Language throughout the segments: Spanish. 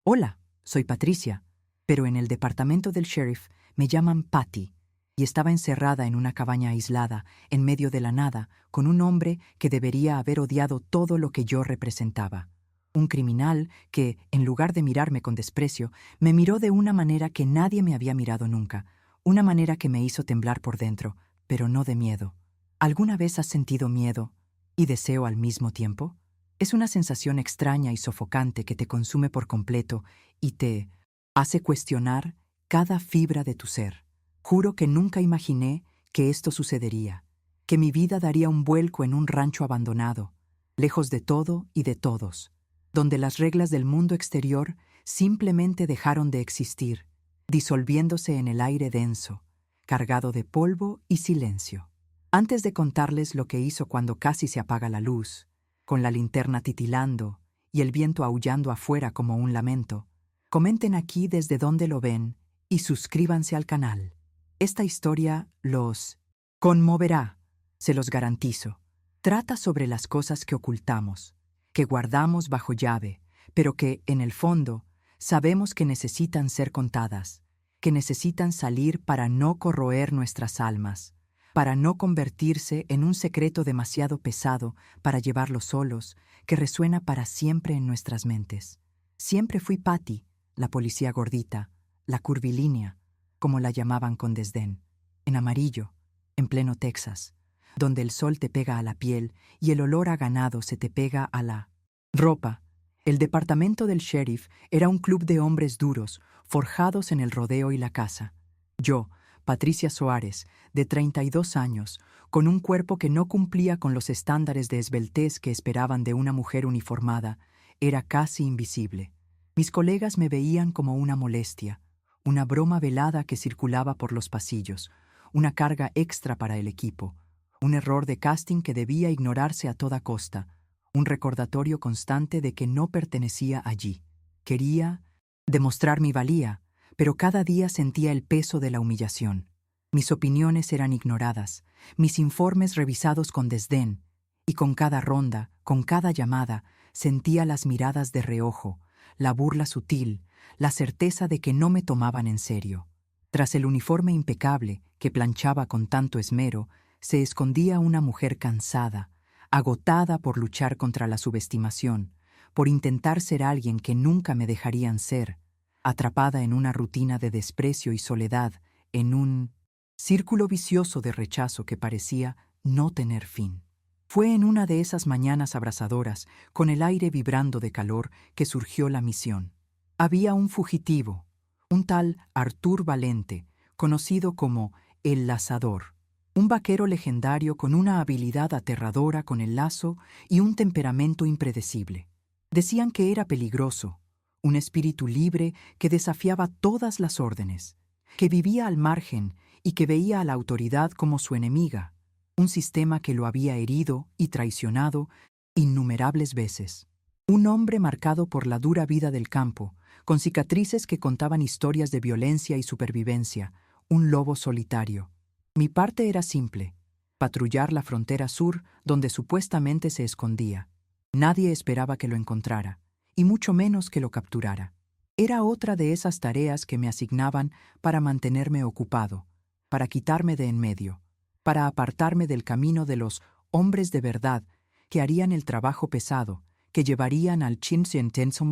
Hola, soy Patricia, pero en el departamento del sheriff me llaman Patty, y estaba encerrada en una cabaña aislada, en medio de la nada, con un hombre que debería haber odiado todo lo que yo representaba. Un criminal que, en lugar de mirarme con desprecio, me miró de una manera que nadie me había mirado nunca, una manera que me hizo temblar por dentro, pero no de miedo. ¿Alguna vez has sentido miedo y deseo al mismo tiempo? Es una sensación extraña y sofocante que te consume por completo y te hace cuestionar cada fibra de tu ser. Juro que nunca imaginé que esto sucedería, que mi vida daría un vuelco en un rancho abandonado, lejos de todo y de todos, donde las reglas del mundo exterior simplemente dejaron de existir, disolviéndose en el aire denso, cargado de polvo y silencio. Antes de contarles lo que hizo cuando casi se apaga la luz, con la linterna titilando y el viento aullando afuera como un lamento, comenten aquí desde donde lo ven y suscríbanse al canal. Esta historia los conmoverá, se los garantizo. Trata sobre las cosas que ocultamos, que guardamos bajo llave, pero que, en el fondo, sabemos que necesitan ser contadas, que necesitan salir para no corroer nuestras almas, para no convertirse en un secreto demasiado pesado para llevarlo solos, que resuena para siempre en nuestras mentes. Siempre fui Patty, la policía gordita, la curvilínea, como la llamaban con desdén, en amarillo, en pleno Texas, donde el sol te pega a la piel y el olor a ganado se te pega a la ropa. El departamento del sheriff era un club de hombres duros, forjados en el rodeo y la caza. Yo, Patricia Soares, de 32 años, con un cuerpo que no cumplía con los estándares de esbeltez que esperaban de una mujer uniformada, era casi invisible. Mis colegas me veían como una molestia, una broma velada que circulaba por los pasillos, una carga extra para el equipo, un error de casting que debía ignorarse a toda costa, un recordatorio constante de que no pertenecía allí. Quería demostrar mi valía, pero cada día sentía el peso de la humillación. Mis opiniones eran ignoradas, mis informes revisados con desdén, y con cada ronda, con cada llamada, sentía las miradas de reojo, la burla sutil, la certeza de que no me tomaban en serio. Tras el uniforme impecable, que planchaba con tanto esmero, se escondía una mujer cansada, agotada por luchar contra la subestimación, por intentar ser alguien que nunca me dejarían ser, atrapada en una rutina de desprecio y soledad, en un círculo vicioso de rechazo que parecía no tener fin. Fue en una de esas mañanas abrasadoras, con el aire vibrando de calor, que surgió la misión. Había un fugitivo, un tal Artur Valente, conocido como el Lazador, un vaquero legendario con una habilidad aterradora con el lazo y un temperamento impredecible. Decían que era peligroso, un espíritu libre que desafiaba todas las órdenes, que vivía al margen y que veía a la autoridad como su enemiga, un sistema que lo había herido y traicionado innumerables veces. Un hombre marcado por la dura vida del campo, con cicatrices que contaban historias de violencia y supervivencia, un lobo solitario. Mi parte era simple: patrullar la frontera sur donde supuestamente se escondía. Nadie esperaba que lo encontrara, y mucho menos que lo capturara. Era otra de esas tareas que me asignaban para mantenerme ocupado, para quitarme de en medio, para apartarme del camino de los hombres de verdad que harían el trabajo pesado, que llevarían al intenso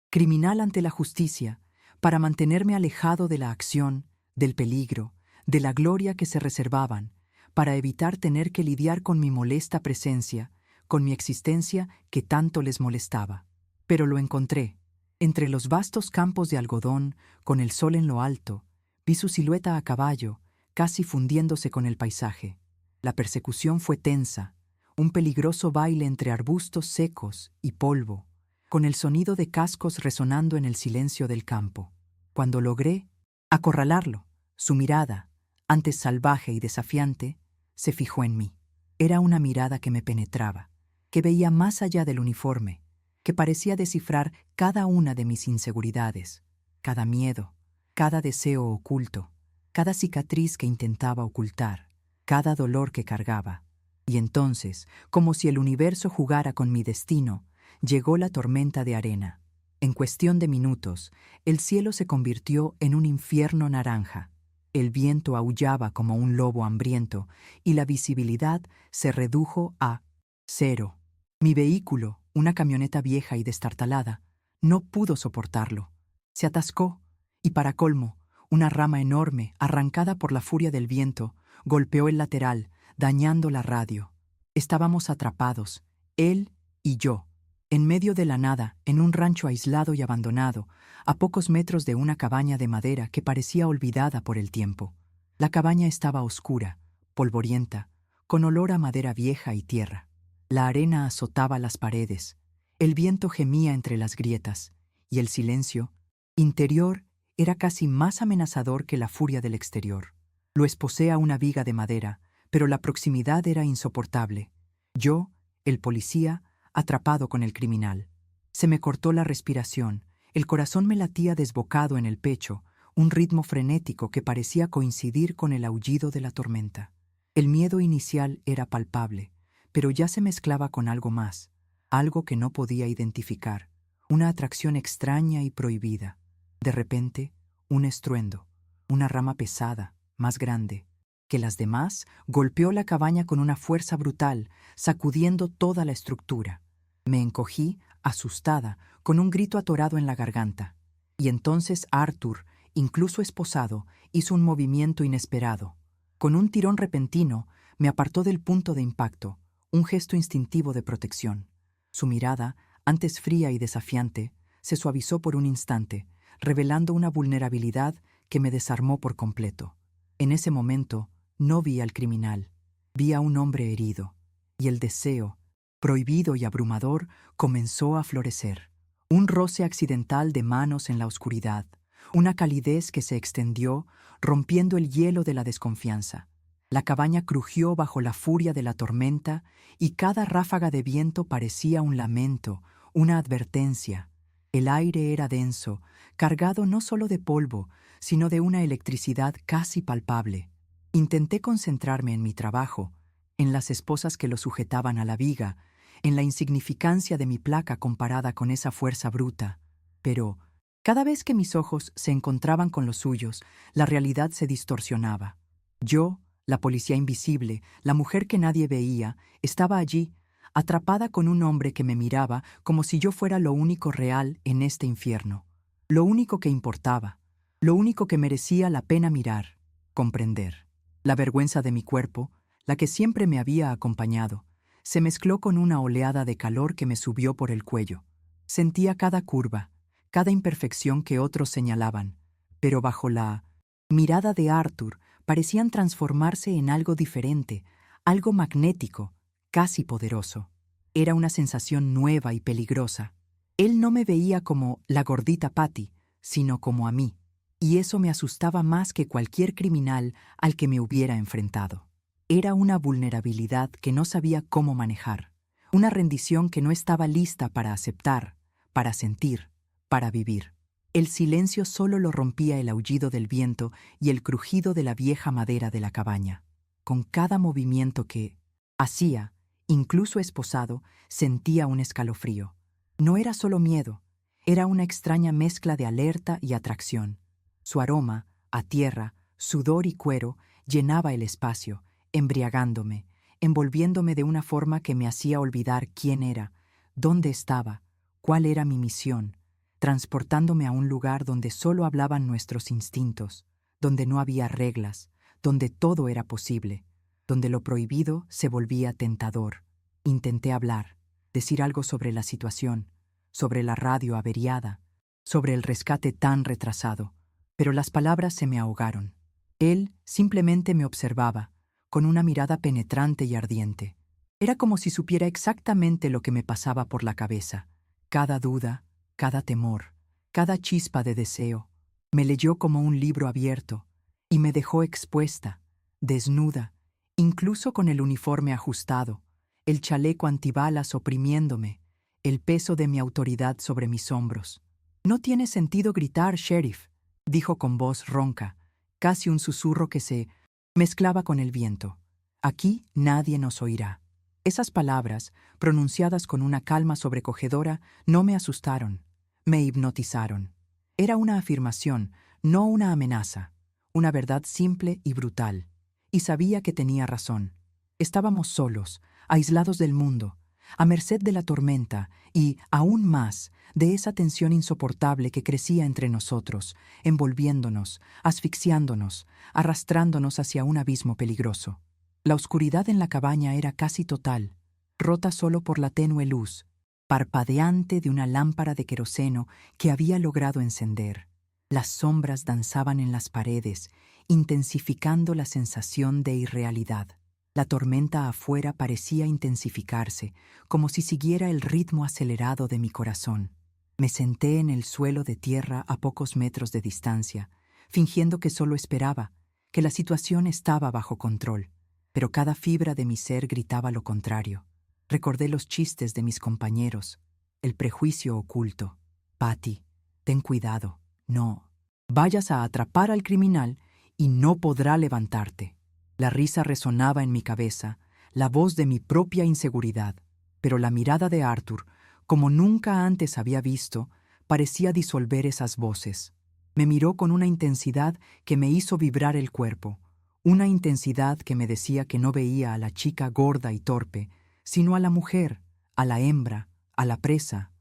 criminal ante la justicia, para mantenerme alejado de la acción, del peligro, de la gloria que se reservaban, para evitar tener que lidiar con mi molesta presencia, con mi existencia que tanto les molestaba. Pero lo encontré. Entre los vastos campos de algodón, con el sol en lo alto, vi su silueta a caballo, casi fundiéndose con el paisaje. La persecución fue tensa, un peligroso baile entre arbustos secos y polvo, con el sonido de cascos resonando en el silencio del campo. Cuando logré acorralarlo, su mirada, antes salvaje y desafiante, se fijó en mí. Era una mirada que me penetraba, que veía más allá del uniforme, que parecía descifrar cada una de mis inseguridades, cada miedo, cada deseo oculto, cada cicatriz que intentaba ocultar, cada dolor que cargaba. Y entonces, como si el universo jugara con mi destino, llegó la tormenta de arena. En cuestión de minutos, el cielo se convirtió en un infierno naranja. El viento aullaba como un lobo hambriento y la visibilidad se redujo a 0. Mi vehículo, una camioneta vieja y destartalada, no pudo soportarlo. Se atascó y, para colmo, una rama enorme, arrancada por la furia del viento, golpeó el lateral, dañando la radio. Estábamos atrapados, él y yo, en medio de la nada, en un rancho aislado y abandonado, a pocos metros de una cabaña de madera que parecía olvidada por el tiempo. La cabaña estaba oscura, polvorienta, con olor a madera vieja y tierra. La arena azotaba las paredes, el viento gemía entre las grietas, y el silencio interior era casi más amenazador que la furia del exterior. Lo esposé a una viga de madera, pero la proximidad era insoportable. Yo, el policía, atrapado con el criminal. Se me cortó la respiración, el corazón me latía desbocado en el pecho, un ritmo frenético que parecía coincidir con el aullido de la tormenta. El miedo inicial era palpable, pero ya se mezclaba con algo más, algo que no podía identificar, una atracción extraña y prohibida. De repente, un estruendo, una rama pesada, más grande que las demás, golpeó la cabaña con una fuerza brutal, sacudiendo toda la estructura. Me encogí, asustada, con un grito atorado en la garganta. Y entonces Arthur, incluso esposado, hizo un movimiento inesperado. Con un tirón repentino, me apartó del punto de impacto, un gesto instintivo de protección. Su mirada, antes fría y desafiante, se suavizó por un instante, revelando una vulnerabilidad que me desarmó por completo. En ese momento, no vi al criminal, vi a un hombre herido, y el deseo, prohibido y abrumador, comenzó a florecer. Un roce accidental de manos en la oscuridad, una calidez que se extendió, rompiendo el hielo de la desconfianza. La cabaña crujió bajo la furia de la tormenta y cada ráfaga de viento parecía un lamento, una advertencia. El aire era denso, cargado no solo de polvo, sino de una electricidad casi palpable. Intenté concentrarme en mi trabajo, en las esposas que lo sujetaban a la viga, en la insignificancia de mi placa comparada con esa fuerza bruta. Pero, cada vez que mis ojos se encontraban con los suyos, la realidad se distorsionaba. Yo, la policía invisible, la mujer que nadie veía, estaba allí, atrapada con un hombre que me miraba como si yo fuera lo único real en este infierno, lo único que importaba, lo único que merecía la pena mirar, comprender. La vergüenza de mi cuerpo, la que siempre me había acompañado, se mezcló con una oleada de calor que me subió por el cuello. Sentía cada curva, cada imperfección que otros señalaban, pero bajo la mirada de Arthur parecían transformarse en algo diferente, algo magnético, casi poderoso. Era una sensación nueva y peligrosa. Él no me veía como la gordita Patty, sino como a mí. Y eso me asustaba más que cualquier criminal al que me hubiera enfrentado. Era una vulnerabilidad que no sabía cómo manejar, una rendición que no estaba lista para aceptar, para sentir, para vivir. El silencio solo lo rompía el aullido del viento y el crujido de la vieja madera de la cabaña. Con cada movimiento que hacía, incluso esposado, sentía un escalofrío. No era solo miedo, era una extraña mezcla de alerta y atracción. Su aroma, a tierra, sudor y cuero, llenaba el espacio, embriagándome, envolviéndome de una forma que me hacía olvidar quién era, dónde estaba, cuál era mi misión, transportándome a un lugar donde solo hablaban nuestros instintos, donde no había reglas, donde todo era posible, donde lo prohibido se volvía tentador. Intenté hablar, decir algo sobre la situación, sobre la radio averiada, sobre el rescate tan retrasado, pero las palabras se me ahogaron. Él simplemente me observaba, con una mirada penetrante y ardiente. Era como si supiera exactamente lo que me pasaba por la cabeza. Cada duda, cada temor, cada chispa de deseo. Me leyó como un libro abierto y me dejó expuesta, desnuda, incluso con el uniforme ajustado, el chaleco antibalas oprimiéndome, el peso de mi autoridad sobre mis hombros. «No tiene sentido gritar, sheriff», dijo con voz ronca, casi un susurro que se mezclaba con el viento. «Aquí nadie nos oirá». Esas palabras, pronunciadas con una calma sobrecogedora, no me asustaron. Me hipnotizaron. Era una afirmación, no una amenaza, una verdad simple y brutal. Y sabía que tenía razón. Estábamos solos, aislados del mundo, a merced de la tormenta y, aún más, de esa tensión insoportable que crecía entre nosotros, envolviéndonos, asfixiándonos, arrastrándonos hacia un abismo peligroso. La oscuridad en la cabaña era casi total, rota solo por la tenue luz, parpadeante de una lámpara de queroseno que había logrado encender. Las sombras danzaban en las paredes, intensificando la sensación de irrealidad. La tormenta afuera parecía intensificarse, como si siguiera el ritmo acelerado de mi corazón. Me senté en el suelo de tierra a pocos metros de distancia, fingiendo que solo esperaba, que la situación estaba bajo control. Pero cada fibra de mi ser gritaba lo contrario. Recordé los chistes de mis compañeros, el prejuicio oculto. Patty, ten cuidado, no. Vayas a atrapar al criminal y no podrá levantarte. La risa resonaba en mi cabeza, la voz de mi propia inseguridad, pero la mirada de Arthur, como nunca antes había visto, parecía disolver esas voces. Me miró con una intensidad que me hizo vibrar el cuerpo, una intensidad que me decía que no veía a la chica gorda y torpe, sino a la mujer, a la hembra, a la presa,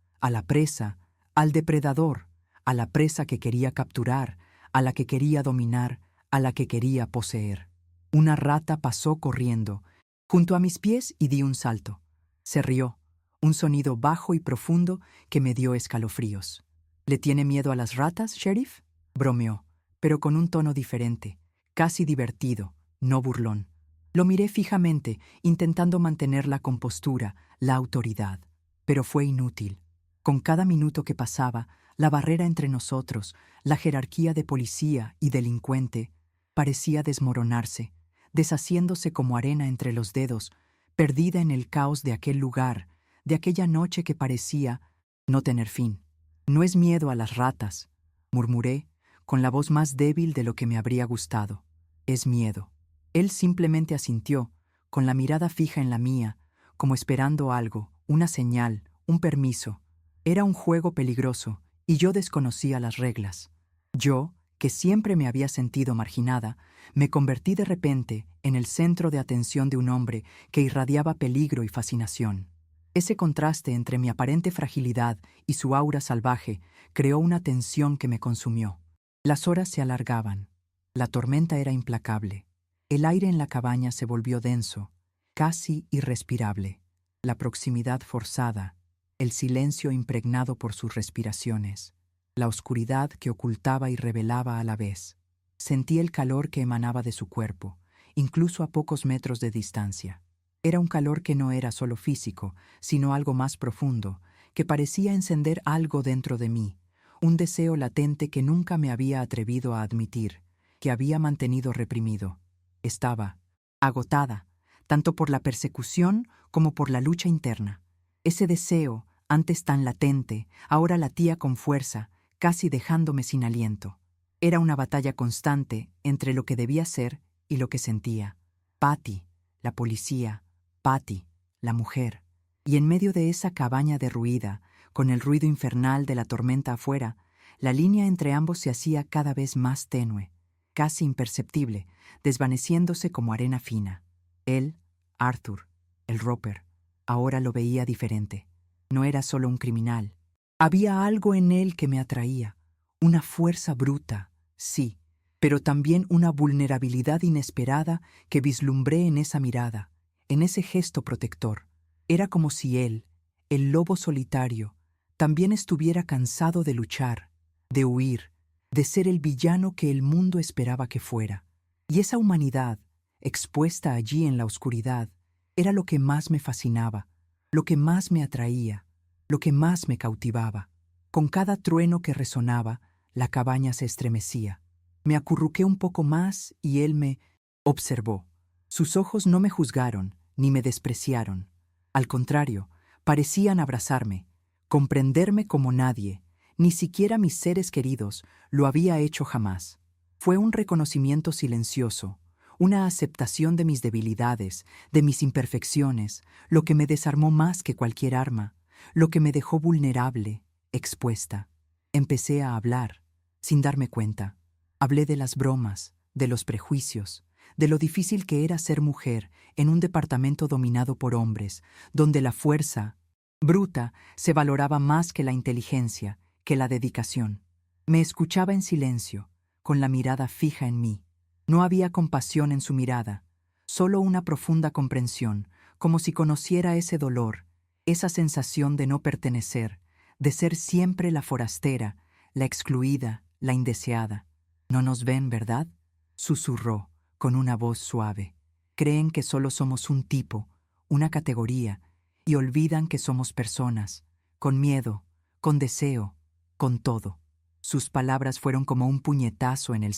al depredador, a la presa que quería capturar, a la que quería dominar, a la que quería poseer. Una rata pasó corriendo junto a mis pies y di un salto. Se rió, un sonido bajo y profundo que me dio escalofríos. ¿Le tiene miedo a las ratas, sheriff? Bromeó, pero con un tono diferente, casi divertido, no burlón. Lo miré fijamente, intentando mantener la compostura, la autoridad. Pero fue inútil. Con cada minuto que pasaba, la barrera entre nosotros, la jerarquía de policía y delincuente, parecía desmoronarse, deshaciéndose como arena entre los dedos, perdida en el caos de aquel lugar, de aquella noche que parecía no tener fin. No es miedo a las ratas, murmuré, con la voz más débil de lo que me habría gustado. Es miedo. Él simplemente asintió, con la mirada fija en la mía, como esperando algo, una señal, un permiso. Era un juego peligroso, y yo desconocía las reglas. Yo, que siempre me había sentido marginada, me convertí de repente en el centro de atención de un hombre que irradiaba peligro y fascinación. Ese contraste entre mi aparente fragilidad y su aura salvaje creó una tensión que me consumió. Las horas se alargaban. La tormenta era implacable. El aire en la cabaña se volvió denso, casi irrespirable. La proximidad forzada, el silencio impregnado por sus respiraciones, la oscuridad que ocultaba y revelaba a la vez. Sentí el calor que emanaba de su cuerpo, incluso a pocos metros de distancia. Era un calor que no era solo físico, sino algo más profundo, que parecía encender algo dentro de mí, un deseo latente que nunca me había atrevido a admitir, que había mantenido reprimido. Estaba agotada, tanto por la persecución como por la lucha interna. Ese deseo, antes tan latente, ahora latía con fuerza, casi dejándome sin aliento. Era una batalla constante entre lo que debía ser y lo que sentía. Patty, la policía, Patty, la mujer. Y en medio de esa cabaña derruida, con el ruido infernal de la tormenta afuera, la línea entre ambos se hacía cada vez más tenue, casi imperceptible, desvaneciéndose como arena fina. Él, Arthur, el roper, ahora lo veía diferente. No era solo un criminal. Había algo en él que me atraía, una fuerza bruta, sí, pero también una vulnerabilidad inesperada que vislumbré en esa mirada, en ese gesto protector. Era como si él, el lobo solitario, también estuviera cansado de luchar, de huir, de ser el villano que el mundo esperaba que fuera. Y esa humanidad, expuesta allí en la oscuridad, era lo que más me fascinaba, lo que más me atraía, lo que más me cautivaba. Con cada trueno que resonaba, la cabaña se estremecía. Me acurruqué un poco más y él me observó. Sus ojos no me juzgaron, ni me despreciaron. Al contrario, parecían abrazarme, comprenderme como nadie, ni siquiera mis seres queridos, lo había hecho jamás. Fue un reconocimiento silencioso, una aceptación de mis debilidades, de mis imperfecciones, lo que me desarmó más que cualquier arma, lo que me dejó vulnerable, expuesta. Empecé a hablar, sin darme cuenta. Hablé de las bromas, de los prejuicios, de lo difícil que era ser mujer en un departamento dominado por hombres, donde la fuerza bruta se valoraba más que la inteligencia, que la dedicación. Me escuchaba en silencio, con la mirada fija en mí. No había compasión en su mirada, solo una profunda comprensión, como si conociera ese dolor, esa sensación de no pertenecer, de ser siempre la forastera, la excluida, la indeseada. «No nos ven, ¿verdad?», susurró, con una voz suave. «Creen que solo somos un tipo, una categoría, y olvidan que somos personas, con miedo, con deseo, con todo». Sus palabras fueron como un puñetazo en el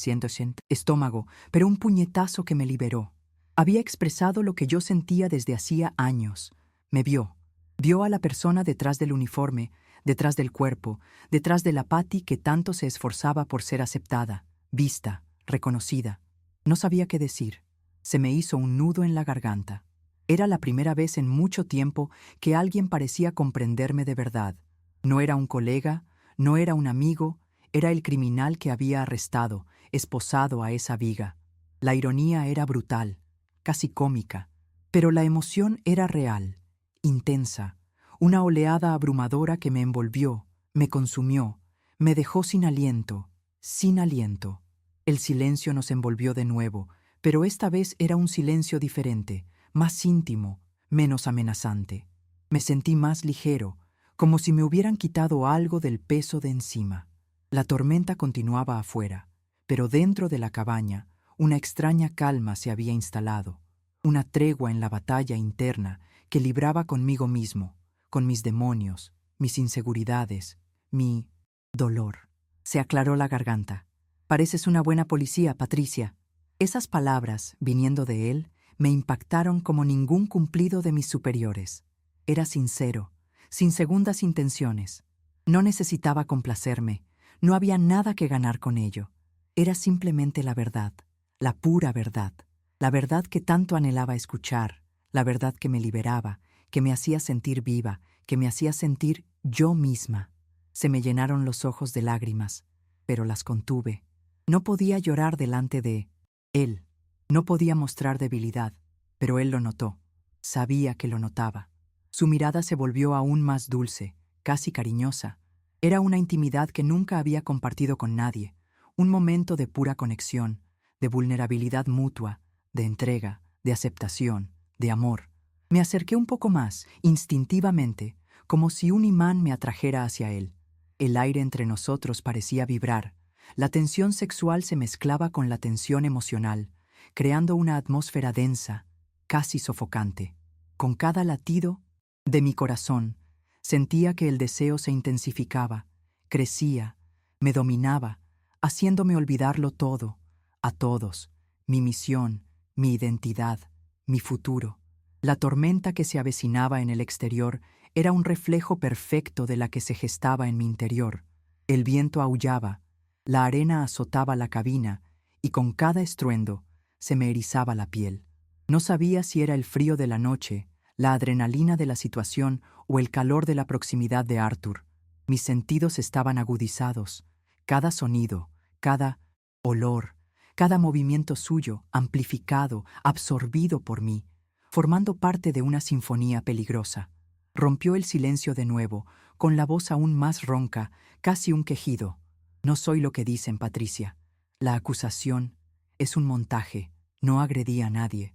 estómago, pero un puñetazo que me liberó. Había expresado lo que yo sentía desde hacía años. Me vio. Vio a la persona detrás del uniforme, detrás del cuerpo, detrás de la Patty que tanto se esforzaba por ser aceptada, vista, reconocida. No sabía qué decir. Se me hizo un nudo en la garganta. Era la primera vez en mucho tiempo que alguien parecía comprenderme de verdad. No era un colega, no era un amigo, era el criminal que había arrestado, esposado a esa viga. La ironía era brutal, casi cómica, pero la emoción era real, intensa, una oleada abrumadora que me envolvió, me consumió, me dejó sin aliento, sin aliento. El silencio nos envolvió de nuevo, pero esta vez era un silencio diferente, más íntimo, menos amenazante. Me sentí más ligero, como si me hubieran quitado algo del peso de encima. La tormenta continuaba afuera, pero dentro de la cabaña una extraña calma se había instalado, una tregua en la batalla interna que libraba conmigo mismo, con mis demonios, mis inseguridades, mi dolor. Se aclaró la garganta. «Pareces una buena policía, Patricia». Esas palabras, viniendo de él, me impactaron como ningún cumplido de mis superiores. Era sincero, sin segundas intenciones. No necesitaba complacerme, no había nada que ganar con ello. Era simplemente la verdad, la pura verdad, la verdad que tanto anhelaba escuchar, la verdad que me liberaba, que me hacía sentir viva, que me hacía sentir yo misma. Se me llenaron los ojos de lágrimas, pero las contuve. No podía llorar delante de él, no podía mostrar debilidad, pero él lo notó. Sabía que lo notaba. Su mirada se volvió aún más dulce, casi cariñosa. Era una intimidad que nunca había compartido con nadie, un momento de pura conexión, de vulnerabilidad mutua, de entrega, de aceptación, de amor. Me acerqué un poco más, instintivamente, como si un imán me atrajera hacia él. El aire entre nosotros parecía vibrar. La tensión sexual se mezclaba con la tensión emocional, creando una atmósfera densa, casi sofocante. Con cada latido de mi corazón, sentía que el deseo se intensificaba, crecía, me dominaba, haciéndome olvidarlo todo, a todos, mi misión, mi identidad, mi futuro. La tormenta que se avecinaba en el exterior era un reflejo perfecto de la que se gestaba en mi interior. El viento aullaba, la arena azotaba la cabina y con cada estruendo se me erizaba la piel. No sabía si era el frío de la noche, la adrenalina de la situación o el calor de la proximidad de Arthur. Mis sentidos estaban agudizados. Cada sonido, cada olor, cada movimiento suyo, amplificado, absorbido por mí, formando parte de una sinfonía peligrosa. Rompió el silencio de nuevo, con la voz aún más ronca, casi un quejido. «No soy lo que dicen, Patricia. La acusación es un montaje. No agredí a nadie».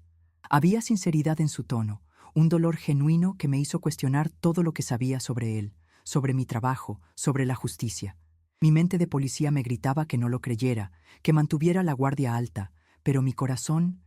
Había sinceridad en su tono, un dolor genuino que me hizo cuestionar todo lo que sabía sobre él, sobre mi trabajo, sobre la justicia. Mi mente de policía me gritaba que no lo creyera, que mantuviera la guardia alta, pero mi corazón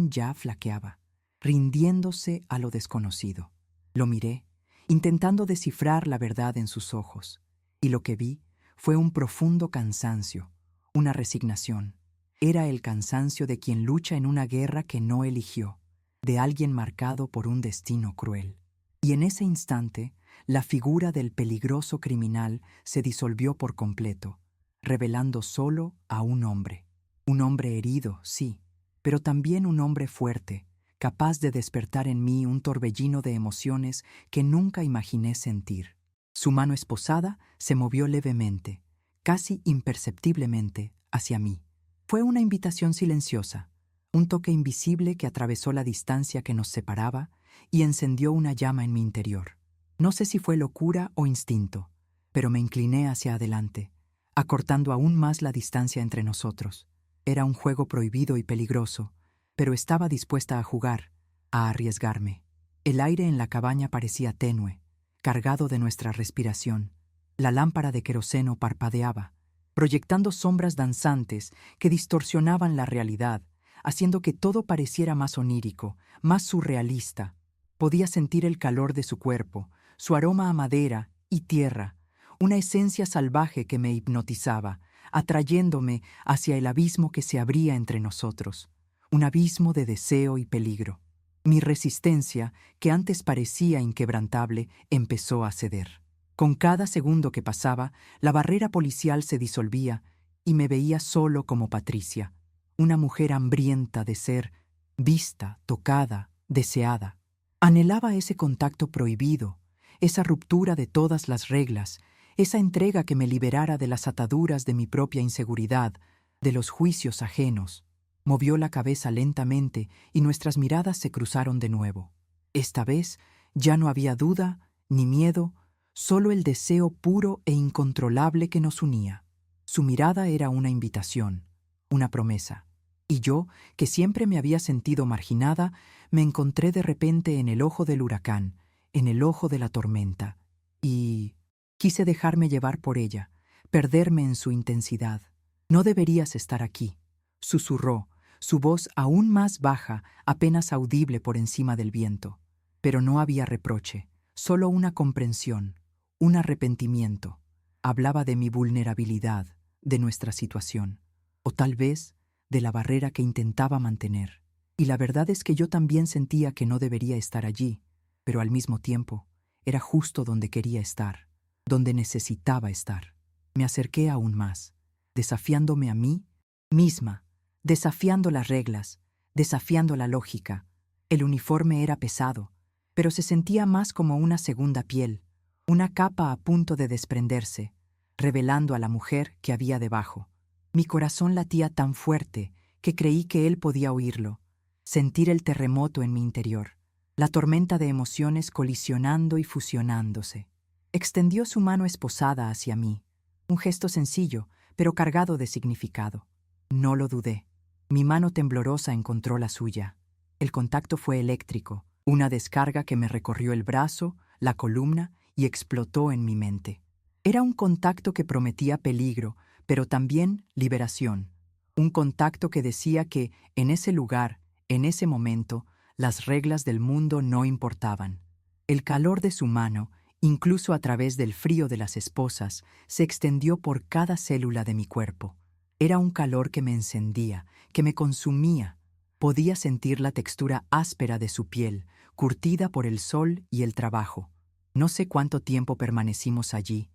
ya flaqueaba, rindiéndose a lo desconocido. Lo miré, intentando descifrar la verdad en sus ojos, y lo que vi fue un profundo cansancio, una resignación. Era el cansancio de quien lucha en una guerra que no eligió, de alguien marcado por un destino cruel. Y en ese instante, la figura del peligroso criminal se disolvió por completo, revelando solo a un hombre. Un hombre herido, sí, pero también un hombre fuerte, capaz de despertar en mí un torbellino de emociones que nunca imaginé sentir. Su mano esposada se movió levemente, casi imperceptiblemente, hacia mí. Fue una invitación silenciosa, un toque invisible que atravesó la distancia que nos separaba y encendió una llama en mi interior. No sé si fue locura o instinto, pero me incliné hacia adelante, acortando aún más la distancia entre nosotros. Era un juego prohibido y peligroso, pero estaba dispuesta a jugar, a arriesgarme. El aire en la cabaña parecía tenue, cargado de nuestra respiración. La lámpara de queroseno parpadeaba, proyectando sombras danzantes que distorsionaban la realidad, haciendo que todo pareciera más onírico, más surrealista. Podía sentir el calor de su cuerpo, su aroma a madera y tierra, una esencia salvaje que me hipnotizaba, atrayéndome hacia el abismo que se abría entre nosotros, un abismo de deseo y peligro. Mi resistencia, que antes parecía inquebrantable, empezó a ceder. Con cada segundo que pasaba, la barrera policial se disolvía y me veía solo como Patricia, una mujer hambrienta de ser vista, tocada, deseada. Anhelaba ese contacto prohibido, esa ruptura de todas las reglas, esa entrega que me liberara de las ataduras de mi propia inseguridad, de los juicios ajenos. Movió la cabeza lentamente y nuestras miradas se cruzaron de nuevo. Esta vez ya no había duda ni miedo, solo el deseo puro e incontrolable que nos unía. Su mirada era una invitación, una promesa. Y yo, que siempre me había sentido marginada, me encontré de repente en el ojo del huracán, en el ojo de la tormenta. Y quise dejarme llevar por ella, perderme en su intensidad. «No deberías estar aquí», susurró, su voz aún más baja, apenas audible por encima del viento. Pero no había reproche, solo una comprensión, un arrepentimiento. Hablaba de mi vulnerabilidad, de nuestra situación, o tal vez de la barrera que intentaba mantener. Y la verdad es que yo también sentía que no debería estar allí, pero al mismo tiempo era justo donde quería estar, donde necesitaba estar. Me acerqué aún más, desafiándome a mí misma, desafiando las reglas, desafiando la lógica. El uniforme era pesado, pero se sentía más como una segunda piel, una capa a punto de desprenderse, revelando a la mujer que había debajo. Mi corazón latía tan fuerte que creí que él podía oírlo, sentir el terremoto en mi interior, la tormenta de emociones colisionando y fusionándose. Extendió su mano esposada hacia mí, un gesto sencillo, pero cargado de significado. No lo dudé. Mi mano temblorosa encontró la suya. El contacto fue eléctrico, una descarga que me recorrió el brazo, la columna y explotó en mi mente. Era un contacto que prometía peligro, pero también liberación. Un contacto que decía que, en ese lugar, en ese momento, las reglas del mundo no importaban. El calor de su mano, incluso a través del frío de las esposas, se extendió por cada célula de mi cuerpo. Era un calor que me encendía, que me consumía. Podía sentir la textura áspera de su piel, curtida por el sol y el trabajo. No sé cuánto tiempo permanecimos allí,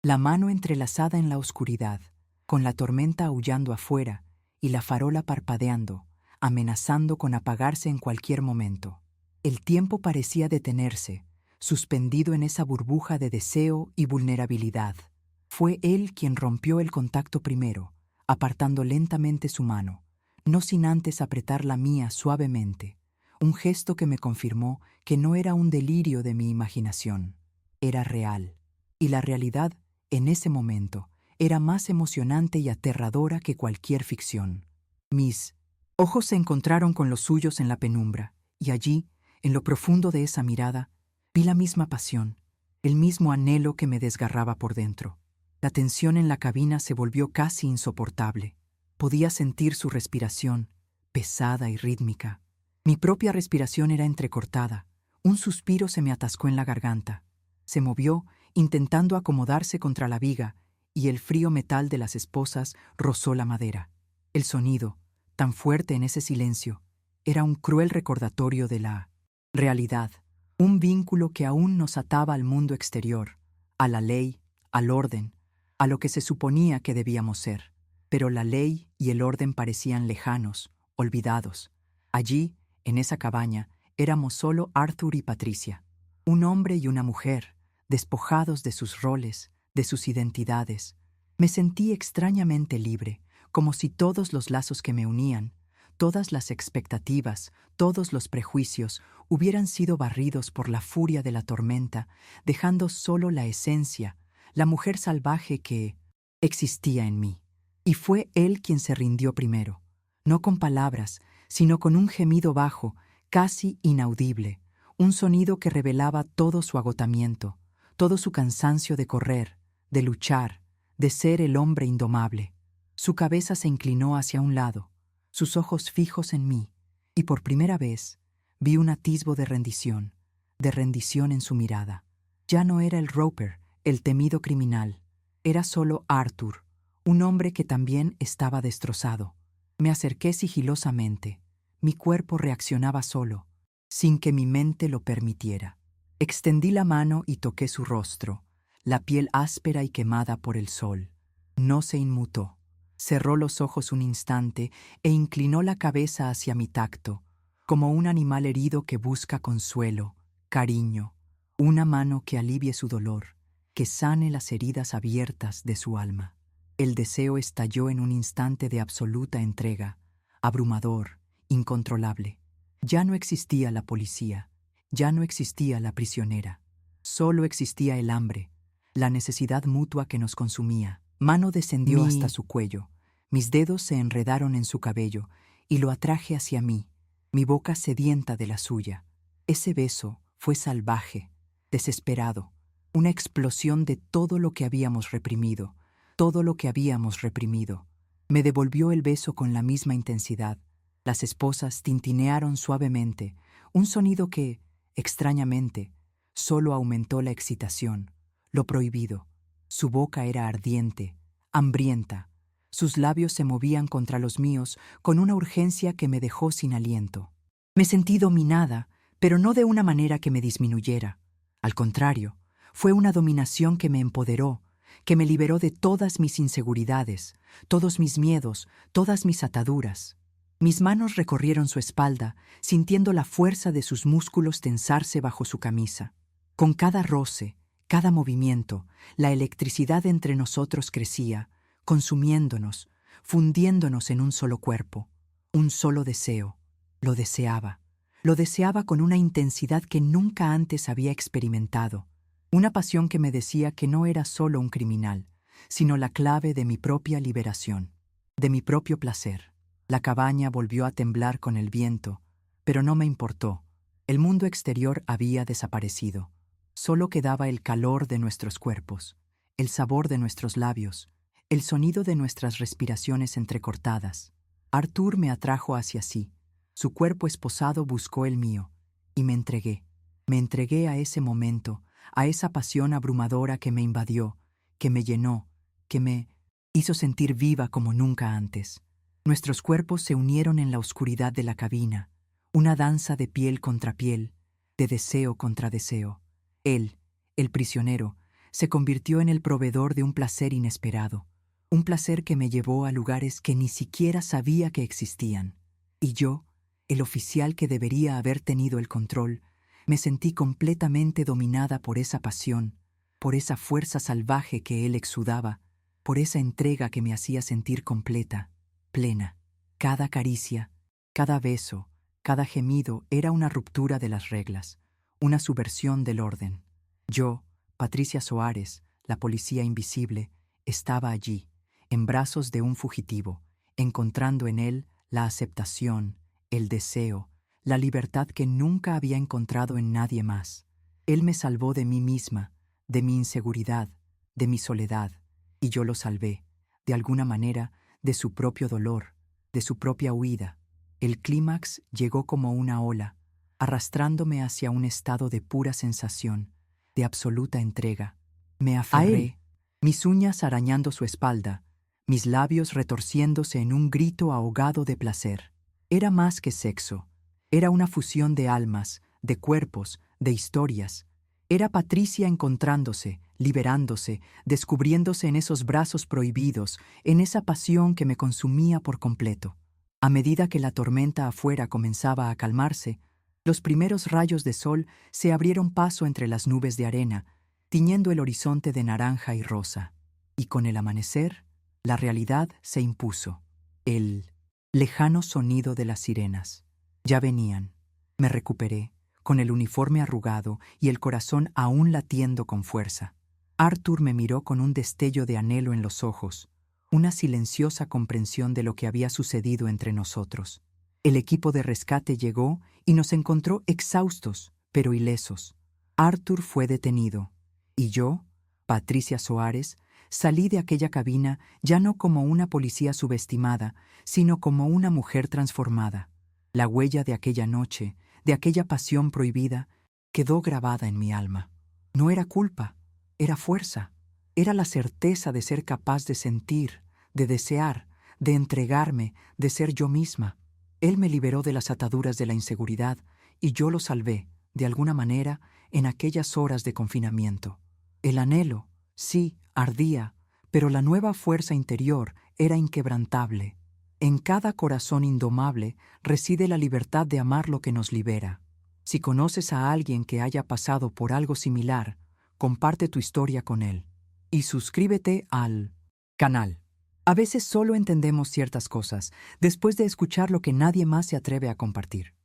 la mano entrelazada en la oscuridad, con la tormenta aullando afuera y la farola parpadeando, amenazando con apagarse en cualquier momento. El tiempo parecía detenerse, suspendido en esa burbuja de deseo y vulnerabilidad. Fue él quien rompió el contacto primero, apartando lentamente su mano, no sin antes apretar la mía suavemente, un gesto que me confirmó que no era un delirio de mi imaginación, era real. Y la realidad, en ese momento, era más emocionante y aterradora que cualquier ficción. Mis ojos se encontraron con los suyos en la penumbra, y allí, en lo profundo de esa mirada, vi la misma pasión, el mismo anhelo que me desgarraba por dentro. La tensión en la cabina se volvió casi insoportable. Podía sentir su respiración, pesada y rítmica. Mi propia respiración era entrecortada. Un suspiro se me atascó en la garganta. Se movió, intentando acomodarse contra la viga, y el frío metal de las esposas rozó la madera. El sonido, tan fuerte en ese silencio, era un cruel recordatorio de la realidad, un vínculo que aún nos ataba al mundo exterior, a la ley, al orden, a lo que se suponía que debíamos ser. Pero la ley y el orden parecían lejanos, olvidados. Allí, en esa cabaña, éramos solo Arthur y Patricia, un hombre y una mujer, despojados de sus roles, de sus identidades. Me sentí extrañamente libre, como si todos los lazos que me unían, todas las expectativas, todos los prejuicios hubieran sido barridos por la furia de la tormenta, dejando solo la esencia, la mujer salvaje que existía en mí. Y fue él quien se rindió primero, no con palabras, sino con un gemido bajo, casi inaudible, un sonido que revelaba todo su agotamiento, todo su cansancio de correr, de luchar, de ser el hombre indomable. Su cabeza se inclinó hacia un lado, sus ojos fijos en mí, y por primera vez vi un atisbo de rendición en su mirada. Ya no era el Roper, el temido criminal, era solo Arthur, un hombre que también estaba destrozado. Me acerqué sigilosamente, mi cuerpo reaccionaba solo, sin que mi mente lo permitiera. Extendí la mano y toqué su rostro, la piel áspera y quemada por el sol. No se inmutó. Cerró los ojos un instante e inclinó la cabeza hacia mi tacto, como un animal herido que busca consuelo, cariño, una mano que alivie su dolor, que sane las heridas abiertas de su alma. El deseo estalló en un instante de absoluta entrega, abrumador, incontrolable. Ya no existía la policía, ya no existía la prisionera, solo existía el hambre, la necesidad mutua que nos consumía. Mano descendió hasta su cuello, mis dedos se enredaron en su cabello y lo atraje hacia mí, mi boca sedienta de la suya. Ese beso fue salvaje, desesperado, una explosión de todo lo que habíamos reprimido, todo lo que habíamos reprimido. Me devolvió el beso con la misma intensidad. Las esposas tintinearon suavemente, un sonido que, extrañamente, solo aumentó la excitación, lo prohibido. Su boca era ardiente, hambrienta. Sus labios se movían contra los míos con una urgencia que me dejó sin aliento. Me sentí dominada, pero no de una manera que me disminuyera. Al contrario, fue una dominación que me empoderó, que me liberó de todas mis inseguridades, todos mis miedos, todas mis ataduras. Mis manos recorrieron su espalda, sintiendo la fuerza de sus músculos tensarse bajo su camisa. Con cada roce, cada movimiento, la electricidad entre nosotros crecía, consumiéndonos, fundiéndonos en un solo cuerpo, un solo deseo. Lo deseaba con una intensidad que nunca antes había experimentado, una pasión que me decía que no era solo un criminal, sino la clave de mi propia liberación, de mi propio placer. La cabaña volvió a temblar con el viento, pero no me importó. El mundo exterior había desaparecido. Solo quedaba el calor de nuestros cuerpos, el sabor de nuestros labios, el sonido de nuestras respiraciones entrecortadas. Arthur me atrajo hacia sí. Su cuerpo esposado buscó el mío, y me entregué. Me entregué a ese momento, a esa pasión abrumadora que me invadió, que me llenó, que me hizo sentir viva como nunca antes. Nuestros cuerpos se unieron en la oscuridad de la cabina, una danza de piel contra piel, de deseo contra deseo. Él, el prisionero, se convirtió en el proveedor de un placer inesperado, un placer que me llevó a lugares que ni siquiera sabía que existían. Y yo, el oficial que debería haber tenido el control, me sentí completamente dominada por esa pasión, por esa fuerza salvaje que él exudaba, por esa entrega que me hacía sentir completa, plena. Cada caricia, cada beso, cada gemido era una ruptura de las reglas, una subversión del orden. Yo, Patricia Soares, la policía invisible, estaba allí, en brazos de un fugitivo, encontrando en él la aceptación, el deseo, la libertad que nunca había encontrado en nadie más. Él me salvó de mí misma, de mi inseguridad, de mi soledad, y yo lo salvé, de alguna manera, de su propio dolor, de su propia huida. El clímax llegó como una ola, arrastrándome hacia un estado de pura sensación, de absoluta entrega. Me aferré, mis uñas arañando su espalda, mis labios retorciéndose en un grito ahogado de placer. Era más que sexo, era una fusión de almas, de cuerpos, de historias. Era Patricia encontrándose, liberándose, descubriéndose en esos brazos prohibidos, en esa pasión que me consumía por completo. A medida que la tormenta afuera comenzaba a calmarse, los primeros rayos de sol se abrieron paso entre las nubes de arena, tiñendo el horizonte de naranja y rosa. Y con el amanecer, la realidad se impuso. El lejano sonido de las sirenas. Ya venían. Me recuperé, con el uniforme arrugado y el corazón aún latiendo con fuerza. Arthur me miró con un destello de anhelo en los ojos, una silenciosa comprensión de lo que había sucedido entre nosotros. El equipo de rescate llegó y nos encontró exhaustos, pero ilesos. Arthur fue detenido, y yo, Patricia Soares, salí de aquella cabina ya no como una policía subestimada, sino como una mujer transformada. La huella de aquella noche, de aquella pasión prohibida, quedó grabada en mi alma. No era culpa, era fuerza, era la certeza de ser capaz de sentir, de desear, de entregarme, de ser yo misma. Él me liberó de las ataduras de la inseguridad y yo lo salvé, de alguna manera, en aquellas horas de confinamiento. El anhelo, sí, ardía, pero la nueva fuerza interior era inquebrantable. En cada corazón indomable reside la libertad de amar lo que nos libera. Si conoces a alguien que haya pasado por algo similar, comparte tu historia con él. Y suscríbete al canal. A veces solo entendemos ciertas cosas después de escuchar lo que nadie más se atreve a compartir.